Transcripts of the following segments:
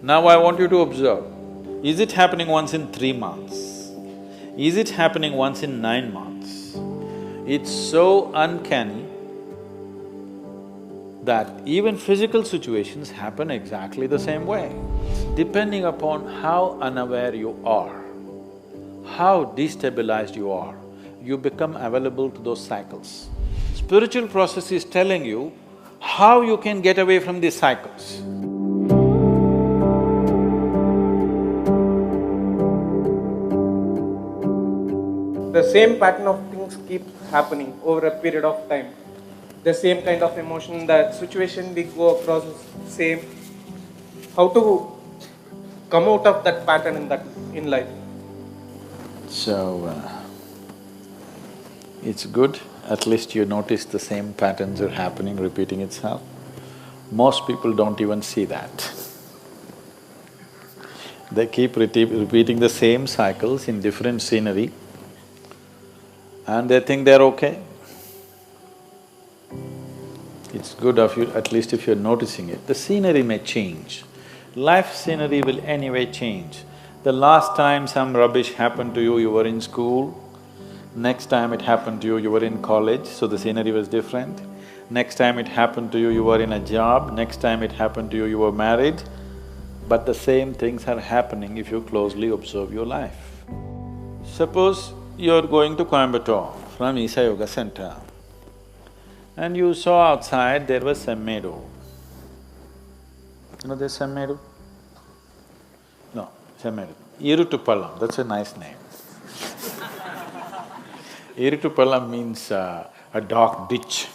Now I want you to observe, is it happening once in 3 months? Is it happening once in 9 months? It's so uncanny that even physical situations happen exactly the same way. Depending upon how unaware you are, how destabilized you become available to those cycles. Spiritual process is telling you how you can get away from these cycles. The same pattern of things keep happening over a period of time. The same kind of emotion, the situation we go across is same. How to come out of that pattern in life? So, it's good, at least you notice the same patterns are happening, repeating itself. Most people don't even see that. They keep repeating the same cycles in different scenery and they think they're okay. It's good of you, at least if you're noticing it. The scenery may change. Life scenery will anyway change. The last time some rubbish happened to you, you were in school. Next time it happened to you, you were in college, so the scenery was different. Next time it happened to you, you were in a job. Next time it happened to you, you were married. But the same things are happening if you closely observe your life. Suppose you're going to Coimbatore from Isha Yoga Center and you saw outside there was a meadow. You know there's some meadow? No, Semmedu. Irutupallam, that's a nice name. Irutupallam means a dark ditch.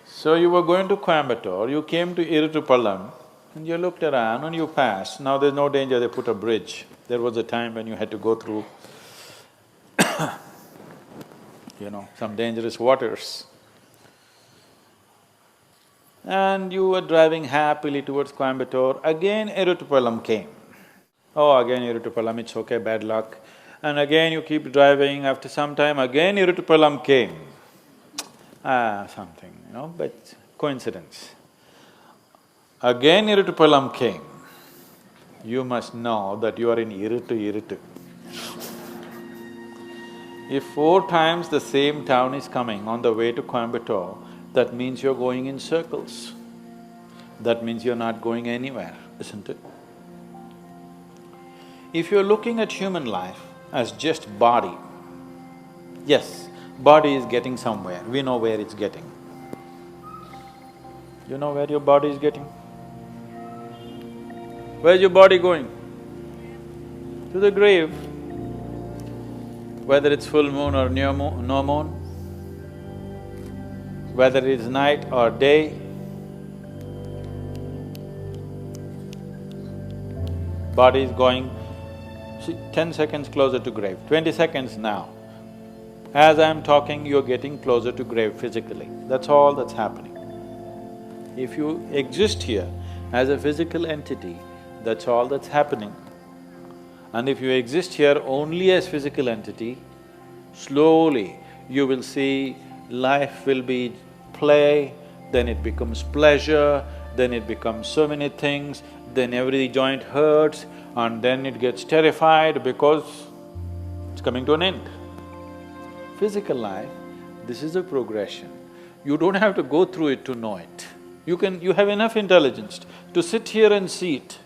So you were going to Coimbatore, you came to Irutupallam and you looked around and you passed. Now there's no danger, they put a bridge. There was a time when you had to go through some dangerous waters. And you were driving happily towards Coimbatore, again Irutupallam came. Oh, again Irutupallam, it's okay, bad luck. And again you keep driving, after some time again Irutupallam came. Something, but coincidence. Again Irutupallam came. You must know that you are in Irutu. If 4 times the same town is coming on the way to Coimbatore, that means you're going in circles. That means you're not going anywhere, isn't it? If you're looking at human life as just body, yes, body is getting somewhere, we know where it's getting. You know where your body is getting? Where's your body going? To the grave. Whether it's full moon or no moon, whether it's night or day, body is going, 10 seconds closer to grave, 20 seconds now. As I'm talking, you're getting closer to grave physically, that's all that's happening. If you exist here as a physical entity, that's all that's happening. And if you exist here only as physical entity, slowly you will see life will be play, then it becomes pleasure, then it becomes so many things, then every joint hurts and then it gets terrified because it's coming to an end. Physical life, this is a progression. You don't have to go through it to know it. You have enough intelligence to sit here and see it.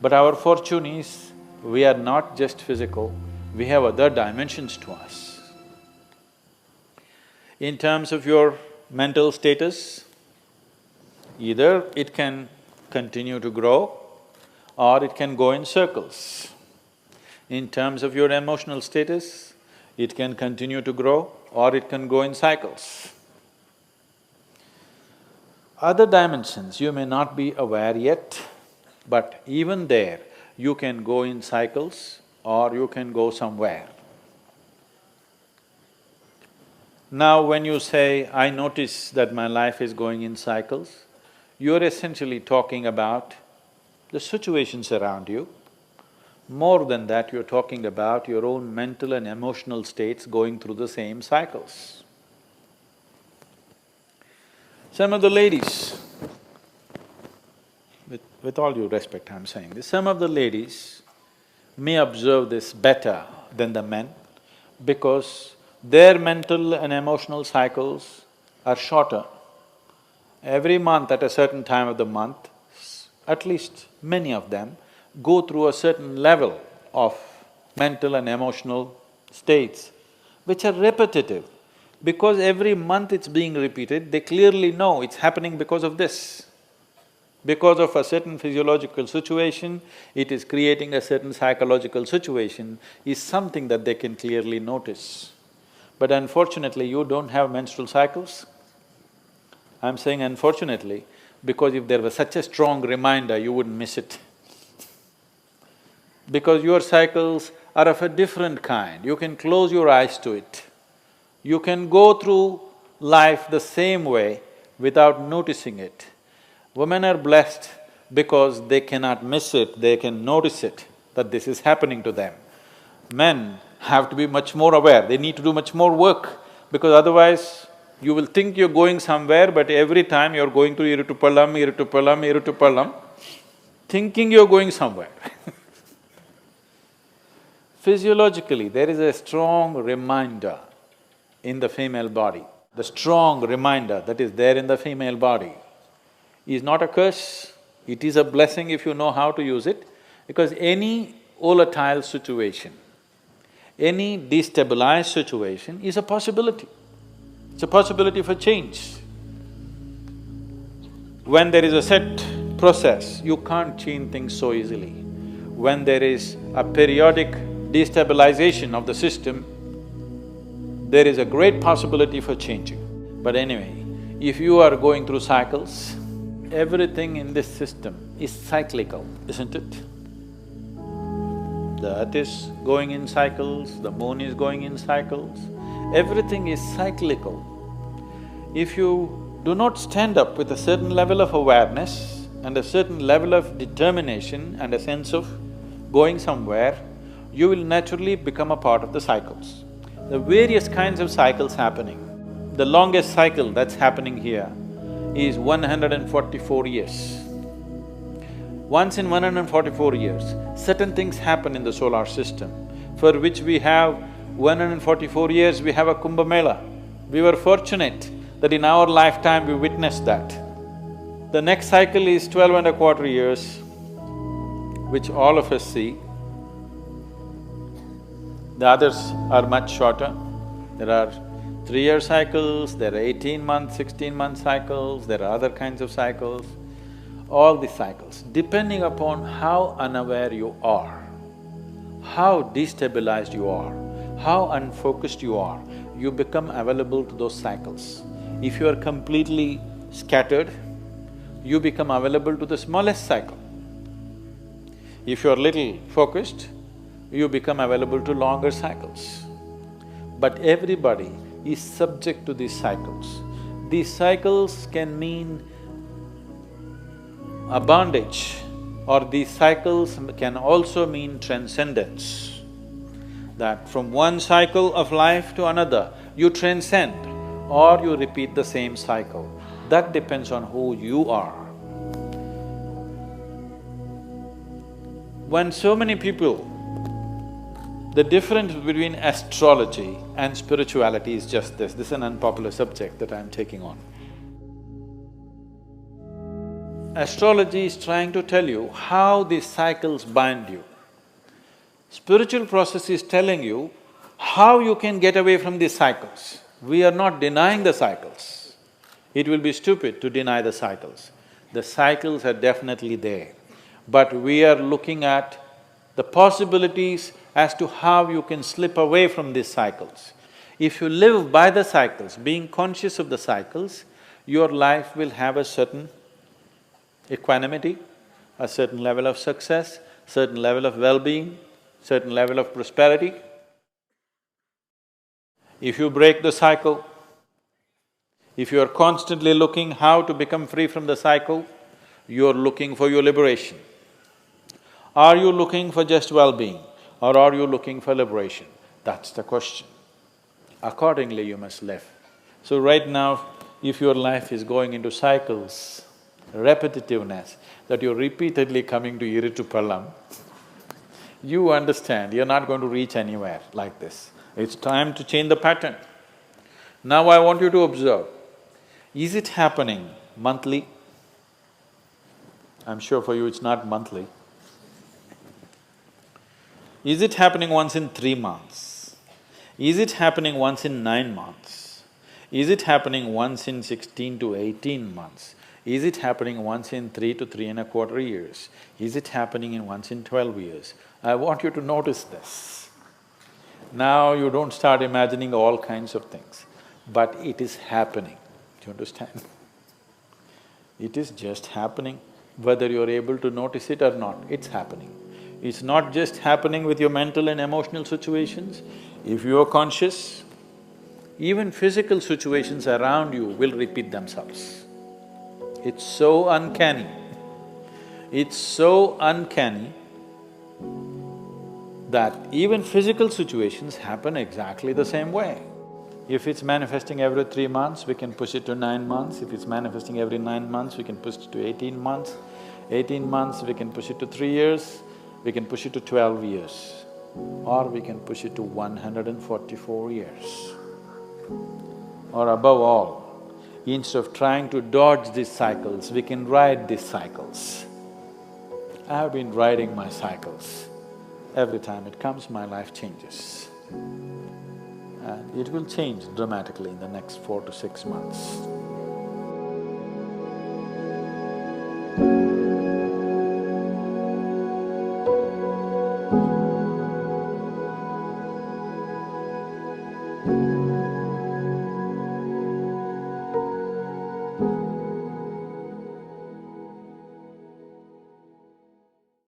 But our fortune is, we are not just physical, we have other dimensions to us. In terms of your mental status, either it can continue to grow or it can go in circles. In terms of your emotional status, it can continue to grow or it can go in cycles. Other dimensions you may not be aware yet, but even there, you can go in cycles or you can go somewhere. Now when you say, I notice that my life is going in cycles, you're essentially talking about the situations around you. More than that, you're talking about your own mental and emotional states going through the same cycles. Some of the ladies, with all due respect I'm saying this, some of the ladies may observe this better than the men because their mental and emotional cycles are shorter. Every month at a certain time of the month, at least many of them go through a certain level of mental and emotional states which are repetitive. Because every month it's being repeated, they clearly know it's happening because of this. Because of a certain physiological situation, it is creating a certain psychological situation, is something that they can clearly notice. But unfortunately, you don't have menstrual cycles. I'm saying unfortunately, because if there was such a strong reminder, you wouldn't miss it. Because your cycles are of a different kind, you can close your eyes to it. You can go through life the same way without noticing it. Women are blessed because they cannot miss it, they can notice it, that this is happening to them. Men have to be much more aware, they need to do much more work, because otherwise you will think you're going somewhere, but every time you're going to Iritupalam, thinking you're going somewhere. Physiologically, there is a strong reminder in the female body. The strong reminder that is there in the female body is not a curse, it is a blessing if you know how to use it, because any volatile situation, any destabilized situation is a possibility. It's a possibility for change. When there is a set process, you can't change things so easily. When there is a periodic destabilization of the system, there is a great possibility for changing. But anyway, if you are going through cycles, everything in this system is cyclical, isn't it? The earth is going in cycles, the moon is going in cycles, everything is cyclical. If you do not stand up with a certain level of awareness and a certain level of determination and a sense of going somewhere, you will naturally become a part of the cycles. The various kinds of cycles happening. The longest cycle that's happening here is 144 years. Once in 144 years, certain things happen in the solar system for which we have 144 years, we have a Kumbh Mela. We were fortunate that in our lifetime we witnessed that. The next cycle is 12 and a quarter years, which all of us see. The others are much shorter. There are 3-year cycles, there are 18-month, 16-month cycles, there are other kinds of cycles. All these cycles, depending upon how unaware you are, how destabilized you are, how unfocused you are, you become available to those cycles. If you are completely scattered, you become available to the smallest cycle. If you are little focused, you become available to longer cycles. But everybody is subject to these cycles. These cycles can mean a bondage, or these cycles can also mean transcendence. That from one cycle of life to another, you transcend or you repeat the same cycle. That depends on who you are. When so many people… The difference between astrology and spirituality is just this. This is an unpopular subject that I'm taking on. Astrology is trying to tell you how these cycles bind you. Spiritual process is telling you how you can get away from these cycles. We are not denying the cycles. It will be stupid to deny the cycles. The cycles are definitely there, but we are looking at the possibilities as to how you can slip away from these cycles. If you live by the cycles, being conscious of the cycles, your life will have a certain equanimity, a certain level of success, certain level of well-being, certain level of prosperity. If you break the cycle, if you are constantly looking how to become free from the cycle, you are looking for your liberation. Are you looking for just well-being or are you looking for liberation? That's the question. Accordingly, you must live. So right now, if your life is going into cycles, repetitiveness, that you're repeatedly coming to Iritupalam, you understand you're not going to reach anywhere like this. It's time to change the pattern. Now I want you to observe, is it happening monthly? I'm sure for you it's not monthly. Is it happening once in 3 months? Is it happening once in 9 months? Is it happening once in 16 to 18 months? Is it happening once in 3 to 3.25 years? Is it happening in once in 12 years? I want you to notice this. Now you don't start imagining all kinds of things, but it is happening. Do you understand? It is just happening, whether you're able to notice it or not, it's happening. It's not just happening with your mental and emotional situations. If you are conscious, even physical situations around you will repeat themselves. It's so uncanny. It's so uncanny that even physical situations happen exactly the same way. If it's manifesting every 3 months, we can push it to 9 months. If it's manifesting every 9 months, we can push it to 18 months. 18 months, we can push it to 3 years. We can push it to 12 years. Or we can push it to 144 years. Or above all, instead of trying to dodge these cycles, we can ride these cycles. I have been riding my cycles. Every time it comes, my life changes. And it will change dramatically in the next 4 to 6 months.